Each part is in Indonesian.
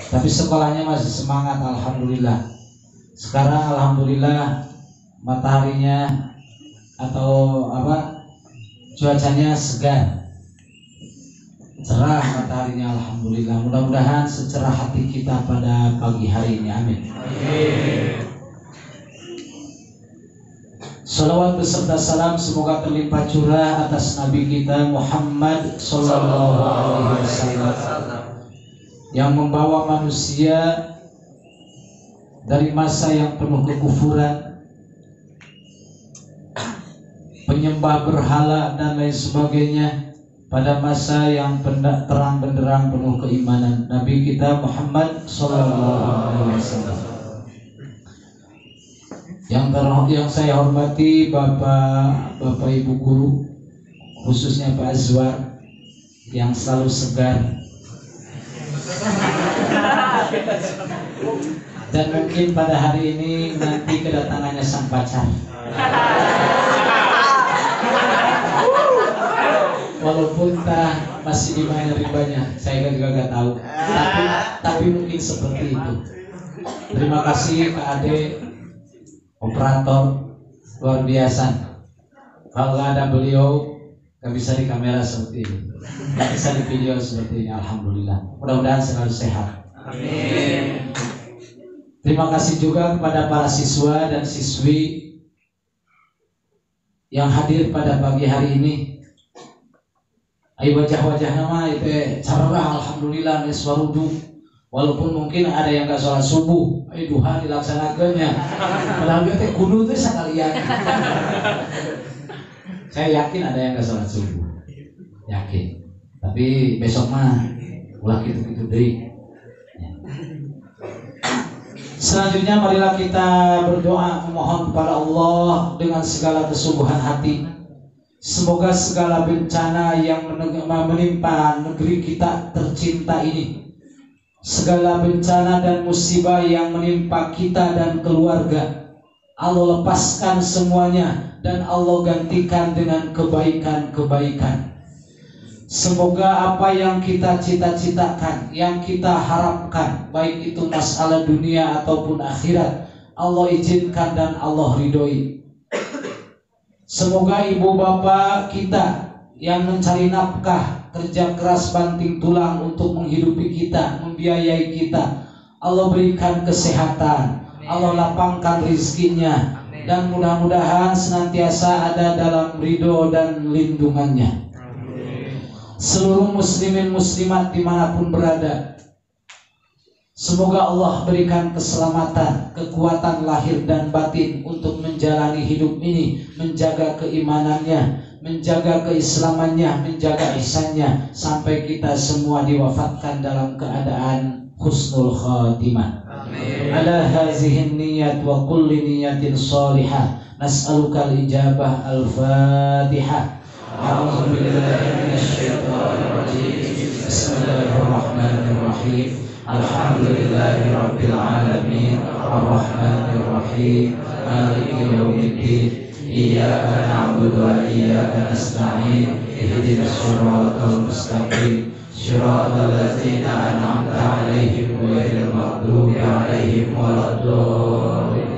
Tapi sekolahnya masih semangat, alhamdulillah. Sekarang alhamdulillah mataharinya atau cuacanya segar, cerah mataharinya, alhamdulillah. Mudah-mudahan secerah hati kita pada pagi hari ini, amin. Salawat beserta salam semoga terlimpah curah atas Nabi kita Muhammad Sallallahu Alaihi Wasallam yang membawa manusia dari masa yang penuh kekufuran, penyembah berhala dan lain sebagainya, pada masa yang terang benderang penuh keimanan, Nabi kita Muhammad Sallallahu Alaihi Wasallam. Yang saya hormati Bapak Ibu guru, khususnya Pak Azwar yang selalu segar, dan mungkin pada hari ini nanti kedatangannya sang pacar. Walaupun masih di mana ribanya, saya juga nggak tahu. Tapi mungkin seperti itu. Terima kasih Kak Ade, operator luar biasa. Kalau nggak ada beliau, nggak bisa di kamera seperti ini, nggak bisa di video seperti ini. Alhamdulillah. Mudah-mudahan selalu sehat. Amin. Terima kasih juga kepada para siswa dan siswi yang hadir pada pagi hari ini. Ayo wajah-wajah nama itu caranya alhamdulillah neswarudu. Walaupun mungkin ada yang gak sholat subuh, ayo duha dilaksanakannya. Padahal kita kudu itu sekalian. Saya yakin ada yang gak sholat subuh, yakin. Tapi besok mah ulah gitu-gitu deh. Selanjutnya marilah kita berdoa memohon kepada Allah dengan segala kesungguhan hati. Semoga segala bencana yang menimpa negeri kita tercinta ini, segala bencana dan musibah yang menimpa kita dan keluarga, Allah lepaskan semuanya dan Allah gantikan dengan kebaikan-kebaikan. Semoga apa yang kita cita-citakan, yang kita harapkan, baik itu masalah dunia ataupun akhirat, Allah izinkan dan Allah ridhoi. Semoga ibu bapak kita yang mencari nafkah, kerja keras banting tulang untuk menghidupi kita, membiayai kita, Allah berikan kesehatan, Allah lapangkan rizkinya, dan mudah-mudahan senantiasa ada dalam ridho dan lindungannya. Seluruh muslimin muslimat dimanapun berada, semoga Allah berikan keselamatan, kekuatan lahir dan batin untuk menjalani hidup ini, menjaga keimanannya, menjaga keislamannya, menjaga ihsannya, sampai kita semua diwafatkan dalam keadaan husnul khatimah. Amin. Ala hazihin niyat wa kulli niyatin salihah, nas'aluka al-ijabah al-fatihah. A'udzu billahi minasyaitonir rajim. Bismillahirrahmanirrahim. Alhamdulillahi rabbil alamin, arrahmanir rahim, maliki yaumiddin. Iyyaka na'budu wa iyyaka nasta'in. Ihdinas siratal mustaqim, siratal ladzina an'amta 'alaihim ghairil maghdubi 'alaihim waladdallin.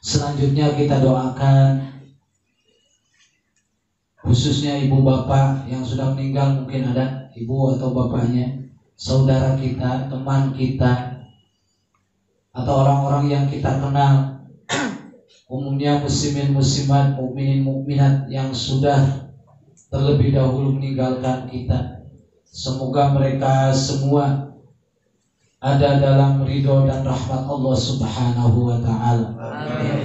Selanjutnya kita doakan khususnya ibu bapak yang sudah meninggal, mungkin ada ibu atau bapaknya, saudara kita, teman kita, atau orang-orang yang kita kenal, umumnya muslimin muslimat, mukminin mukminat yang sudah terlebih dahulu meninggalkan kita. Semoga mereka semua ada dalam ridho dan rahmat Allah Subhanahu wa ta'ala.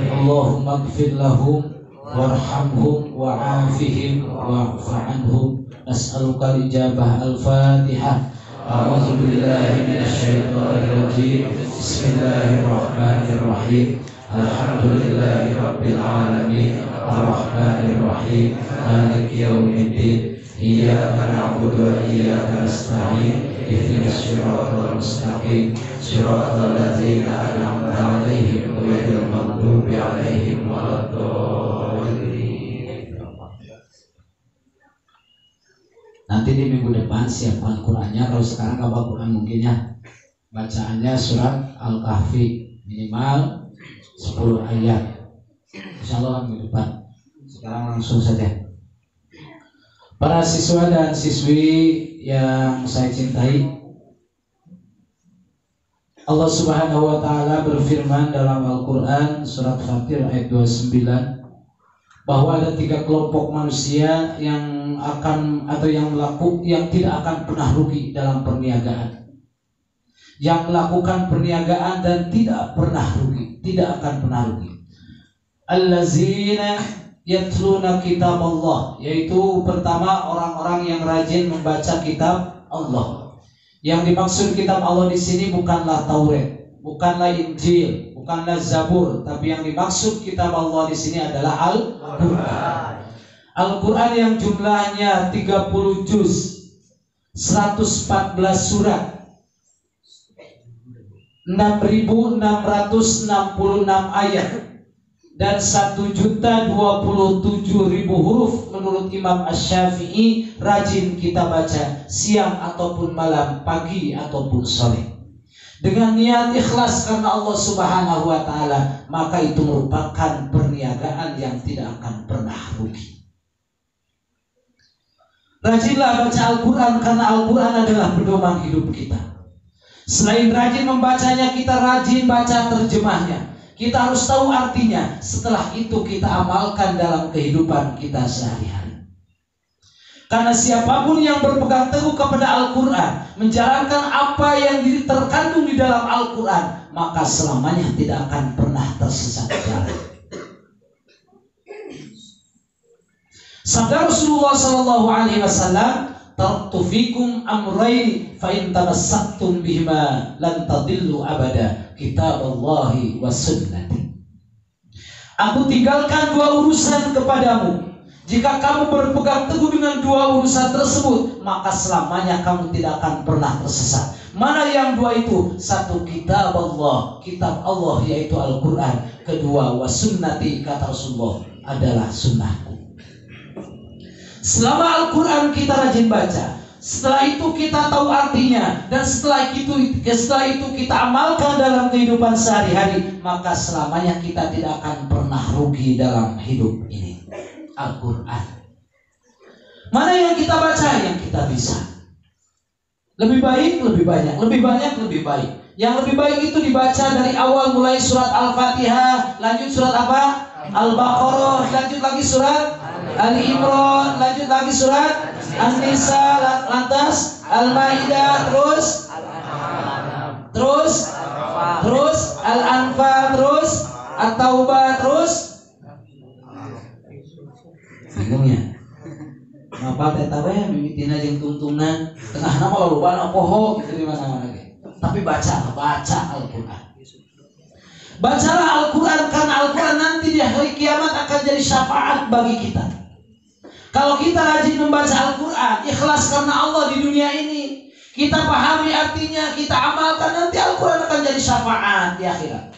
Allahumma ighfir lahum warhamhum wa'afihim wa'fu anhum. Nas'aluka al-ijabah al-fatihah. A'udzu billahi minasyaitonir rajim. Bismillahirrahmanirrahim. Alhamdulillahi rabbil alamin, arrahmanir rahim, maliki yaumiddin. Iyyaka na'budu wa iyyaka nasta'in. Ihdinas siratal mustaqim, siratal ladzina an'amta 'alaihim ghairil maghdubi 'alaihim waladdallin. nanti di minggu depan siapkan Qurannya. Kalau sekarang nggak bawa Quran mungkin ya, bacaannya surat Al-Kahfi minimal 10 ayat. Insya Allah minggu depan. Sekarang langsung saja. Para siswa dan siswi yang saya cintai, Allah Subhanahu wa taala berfirman dalam Al-Qur'an surat Fatir ayat 29 bahwa ada 3 kelompok manusia yang akan atau yang tidak akan pernah rugi dalam perniagaan. Yang melakukan perniagaan dan tidak pernah rugi, tidak akan pernah rugi. Allazina yatluna kitab Allah, yaitu pertama orang-orang yang rajin membaca kitab Allah. Yang dimaksud kitab Allah di sini bukanlah Taurat, bukanlah Injil, bukanlah Zabur, tapi yang dimaksud kitab Allah di sini adalah Al-Qur'an. Al-Qur'an yang jumlahnya 30 juz, 114 surat, 6.666 ayat, dan 1.027.000 huruf menurut Imam Asy-Syafi'i. Rajin kita baca siang ataupun malam, pagi ataupun sore, dengan niat ikhlas karena Allah Subhanahu wa taala, maka itu merupakan perniagaan yang tidak akan pernah rugi. Rajinlah baca Al-Quran karena Al-Quran adalah pedoman hidup kita. Selain rajin membacanya, kita rajin baca terjemahnya. Kita harus tahu artinya. Setelah itu kita amalkan dalam kehidupan kita sehari-hari. Karena siapapun yang berpegang teguh kepada Al-Quran, menjalankan apa yang terkandung di dalam Al-Quran, maka selamanya tidak akan pernah tersesat jalan. Sabda Rasulullah SAW, taraktu fikum amrayn fa in tamassaktum bihima lan tadillu abada, kitaballahi wa sunnati. Aku tinggalkan 2 urusan kepadamu. Jika kamu berpegang teguh dengan 2 urusan tersebut, maka selamanya kamu tidak akan pernah tersesat. Mana yang 2 itu? 1, kitab Allah, kitab Allah yaitu Al-Quran. 2, wa sunnati, kata Rasulullah, adalah sunnahku. Selama Al-Quran kita rajin baca, setelah itu kita tahu artinya, dan setelah itu kita amalkan dalam kehidupan sehari-hari, maka selamanya kita tidak akan pernah rugi dalam hidup ini. Al-Quran. Mana yang kita baca, yang kita bisa. Lebih baik, lebih banyak. Lebih banyak, lebih baik. Yang lebih baik itu dibaca dari awal, mulai surat Al-Fatihah, lanjut surat apa? Al-Baqarah, lanjut lagi surat Ali Imran, lanjut lagi surat An-Nisa, lantas Al-Maidah, terus Al-Anfal, terus At-Taubah, terus bingungnya. Kenapa teh tahu ya mimitina jeung tungtungna tengah nama lolobana poho gitu di mana-mana ge. Tapi baca Al-Qur'an. Bacalah Al-Quran karena Al-Quran nanti di hari kiamat akan jadi syafaat bagi kita. Kalau kita rajin membaca Al-Quran, ikhlas karena Allah di dunia ini, kita pahami artinya, kita amalkan, nanti Al-Quran akan jadi syafaat di akhirat.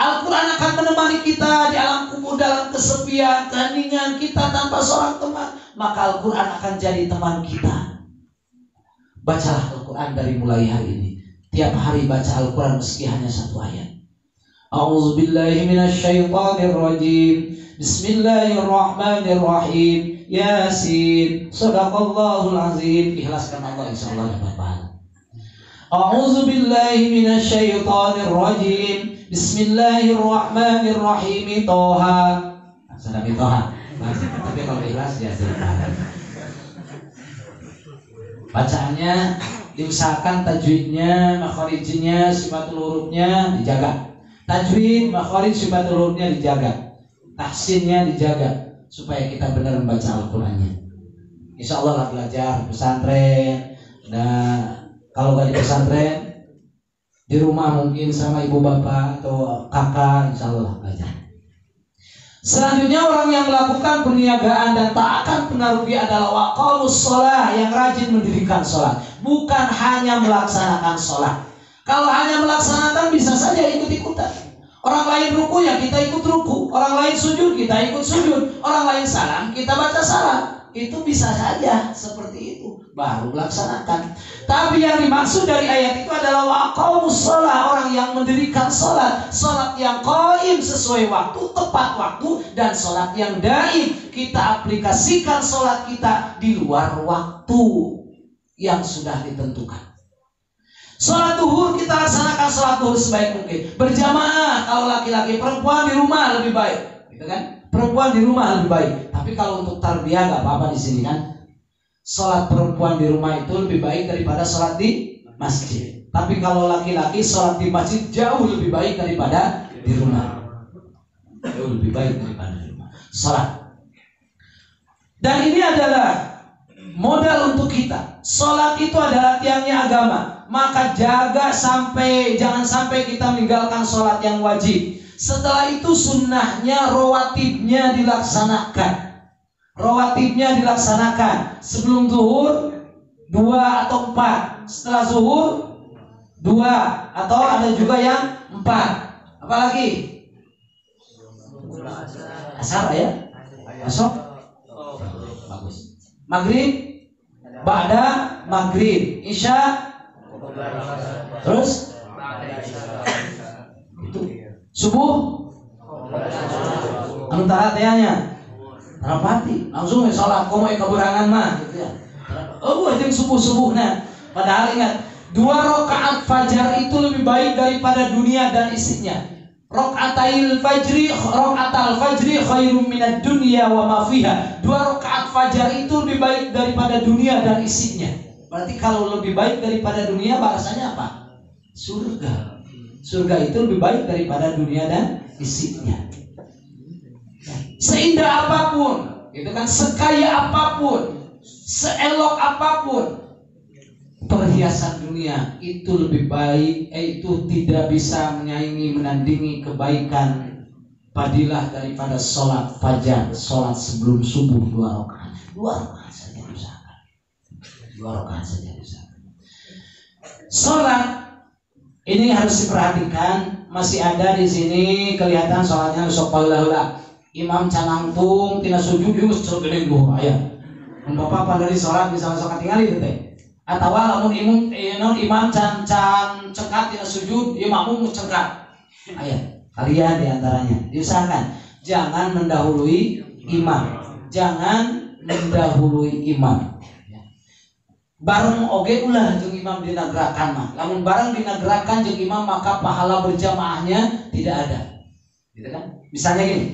Al-Quran akan menemani kita di alam kubur dalam kesepian, keheningan kita tanpa seorang teman. Maka Al-Quran akan jadi teman kita. Bacalah Al-Quran dari mulai hari ini. Tiap hari baca Al-Quran meski hanya 1 ayat. A'udzu billahi minasyaitonir rajim. Bismillahirrahmanirrahim. Yasin. Shadaqallahul azim. Ikhlaskan Allah, insyaallah dapat pahala. A'udzu billahi minasyaitonir rajim. Bismillahirrahmanirrahim. Toha. Sedang Toha. Tapi kalau ikhlas ya pahala. Bacaannya diusahakan, tajwidnya, makharijnya, sifatul hurufnya dijaga. Tajwid, makharij, sifatul hurufnya dijaga, tahsinnya dijaga, supaya kita benar membaca Al-Qurannya. Insya Allah lah belajar pesantren. Dan kalau gak di pesantren, di rumah mungkin sama ibu bapak atau kakak, insya Allah belajar. Selanjutnya orang yang melakukan perniagaan dan tak akan pernah rugi adalah waqamus sholah, yang rajin mendirikan sholat, bukan hanya melaksanakan sholat. Kalau hanya melaksanakan bisa saja ikut-ikutan. Orang lain ruku ya kita ikut ruku, orang lain sujud kita ikut sujud, orang lain salam kita baca salam. Itu bisa saja seperti itu. baru laksanakan. Tapi yang dimaksud dari ayat itu adalah waqamus shalah, orang yang mendirikan salat, salat yang qaim sesuai waktu, tepat waktu, dan salat yang daim. Kita aplikasikan salat kita di luar waktu yang sudah ditentukan. Salat duhur kita laksanakan salat duhur sebaik mungkin, berjamaah. Kalau laki-laki, perempuan di rumah lebih baik, gitu kan? Perempuan di rumah lebih baik. Tapi kalau untuk tarbiyah nggak apa-apa di sini kan. Sholat perempuan di rumah itu lebih baik daripada sholat di masjid. Tapi kalau laki-laki sholat di masjid jauh lebih baik daripada di rumah. Jauh lebih baik daripada di rumah. Sholat. Dan ini adalah modal untuk kita. Sholat itu adalah tiangnya agama. Maka jangan sampai kita meninggalkan sholat yang wajib. Setelah itu sunnahnya, rawatibnya dilaksanakan. Rawatibnya dilaksanakan. Sebelum zuhur 2 atau 4. Setelah zuhur 2 atau ada juga yang 4. Apalagi? Asar ya? Masuk? Bagus. Maghrib? Ba'da maghrib. Isya? Terus? Itu. Subuh? Antara tianya Rapati, langsung sholat, kau mau keburangan mah, gitu ya. Oh, jeng subuh nah. Padahal ingat, 2 rakaat fajar itu lebih baik daripada dunia dan isinya. Rakaatal fajri khairum minad dunya wa ma fiha. 2 rakaat fajar itu lebih baik daripada dunia dan isinya. Berarti kalau lebih baik daripada dunia, bahasanya apa? Surga. Surga itu lebih baik daripada dunia dan isinya. Seindah apapun, gitu kan, sekaya apapun, seelok apapun, perhiasan dunia itu lebih baik, itu tidak bisa menandingi kebaikan fadilah daripada sholat fajar, sholat sebelum subuh 2 rakaat. 2 rakaat saja diusahakan. 2 rakaat saja diusahakan. Sholat ini harus diperhatikan. Masih ada di sini kelihatan sholatnya sok imam canangtung tina sujud itu sok gede gua aya. Mun bapak dari sholat bisa sok katingali teh. Atawa lamun imam can cengkat tina sujud, ieu makmum cengkat. Aya. Kalian di antaranya diusahakan jangan mendahului imam. Jangan mendahului imam. Bareng oge ulah jeung imam dina gerakan mah. Lamun bareng dina gerakan jeung imam maka pahala berjamaahnya tidak ada. Gitu kan? Misalnya gini.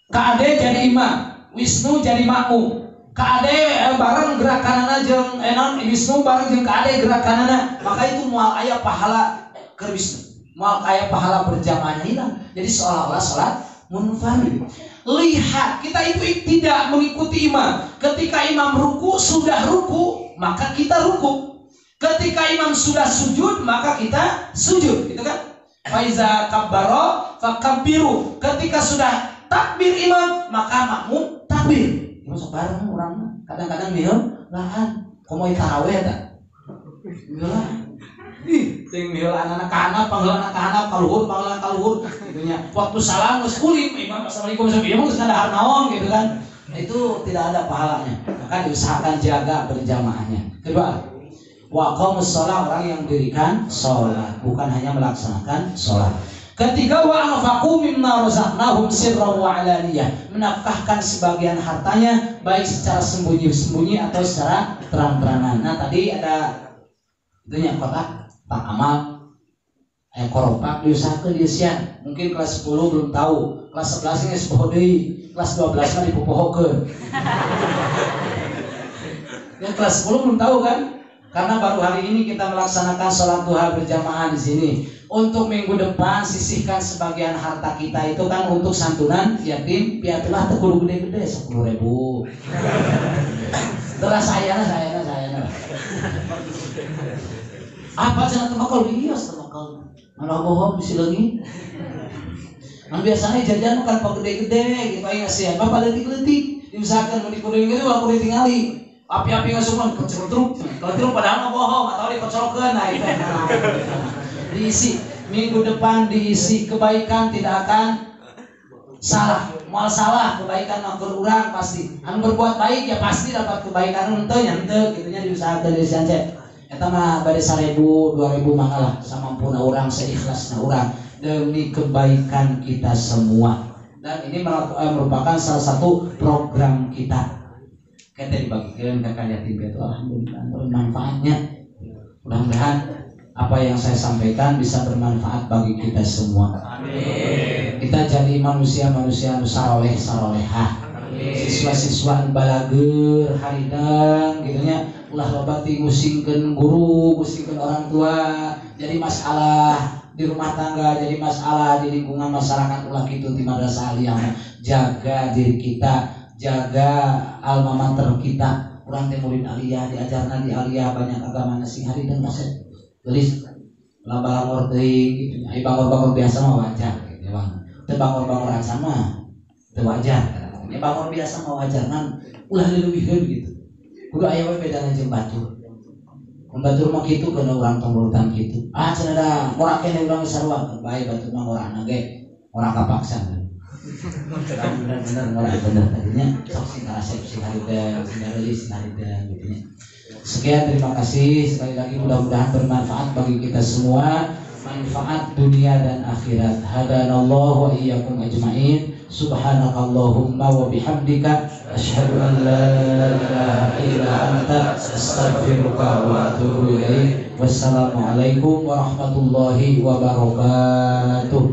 Kade jadi imam, Wisnu jadi makmum. Kade bareng gerakanana jeung Wisnu bareng jeung kade gerakanana, maka itu moal aya pahala ke Wisnu. Moal aya pahala berjamaahnya hilang. Jadi seolah-olah salat munfarid. Lihat, kita itu tidak mengikuti imam. Ketika imam ruku, sudah ruku, maka kita ruku. Ketika imam sudah sujud, maka kita sujud, gitu kan? Faiza kabbaro fakabbiru. Ketika sudah takbir imam, maka makmum takbir. Masuk bareng orang. Kadang-kadang mihel lahan. Komoy taraweh tak? Mihel. Ting mihel anak-anak kahanap, panggilan anak kahanap, kaluhur, panggilan kaluhur. Gitunya. Waktu salam geus kulim, imam assalamualaikum imam geus ngadahar naon gitu kan. Itu tidak ada pahalanya. Maka diusahakan jaga berjamaahnya. Kedua, waqamus shalah, orang yang mendirikan sholat, bukan hanya melaksanakan sholat. Ketiga, wa anfaqu mimma razaqnahum sirran wa alaniyah, menafkahkan sebagian hartanya baik secara sembunyi-sembunyi atau secara terang-terangan. Nah, tadi ada itunya kotak tak amal koropak diusahakeun dieusian. Mungkin kelas 10 belum tahu, kelas 11 geus poho deui, kelas 12 mah dipopohokeun. Yang kelas 10 belum tahu kan? Karena baru hari ini kita melaksanakan sholat duha berjamaah di sini. Untuk minggu depan sisihkan sebagian harta kita itu kan untuk santunan yatim piatulah teu kudu gede-gede 10.000. Telah saya. Apa cenah teu bakal hios teu bakal. Malah bohong disileungi. Kan biasanya jajan kan gede-gede gitu aya sih. Bapak leutik-leutik diusahakeun mun dikuring gitu aku ditingali. Api-api ngasuman kecerut-cerut. Kalau padahal mah bohong atau dikocokkeun nah itu. Diisi minggu depan diisi kebaikan, tidak akan salah, moal salah kebaikan maupun urang pasti. Anu berbuat baik ya pasti dapat kebaikan henteu nya henteu kitunya diusahakeun deui sancet. Eta mah bade 1000 2000 mangga lah samampuna urang seikhlasna urang demi kebaikan kita semua. Dan ini merupakan salah satu program kita. Kita dibagikan ke yatim piatu, alhamdulillah bermanfaatnya. Mudah-mudahan apa yang saya sampaikan bisa bermanfaat bagi kita semua. Amin. Kita jadi manusia-manusia nu saroleh-sarolehah. Siswa-siswa balager haridang gitunya ulah loba ti ngusingkeun guru, ngusingkeun orang tua, jadi masalah di rumah tangga, jadi masalah di lingkungan masyarakat ulah kitu ti madrasah aliyah. Jaga diri kita, jaga alma mater kita. Urang teh murid aliyah diajarna di aliyah banyak agama sing haridang kaset. Tulis bangor teuing gitu. Ai bangor-bangor biasa mah wajar gitu Bang. Teu bangor-bangor acan mah teu wajar. Ini bangor biasa mah wajar nan ulah leuwihkeun gitu. Kudu aya we bedana jeung batur. Mun batur mah kitu kana urang tong urutan kitu. Ah cenah morak keneh urang sarua bae batur mah ngorana ge ora kapaksa. Bener-bener morak bener tadinya sok sing ngarasep sing hareudeung, sing ngeulis sing hareudeung gitu nya. Sekian, terima kasih sekali lagi, mudah-mudahan bermanfaat bagi kita semua, manfaat dunia dan akhirat. Hadanallahu wa iyyakum ajmain. Subhanakallahumma wa bihamdika asyhadu an la ilaha illa anta astaghfiruka wa atubu ilaik. Wassalamualaikum warahmatullahi wabarakatuh.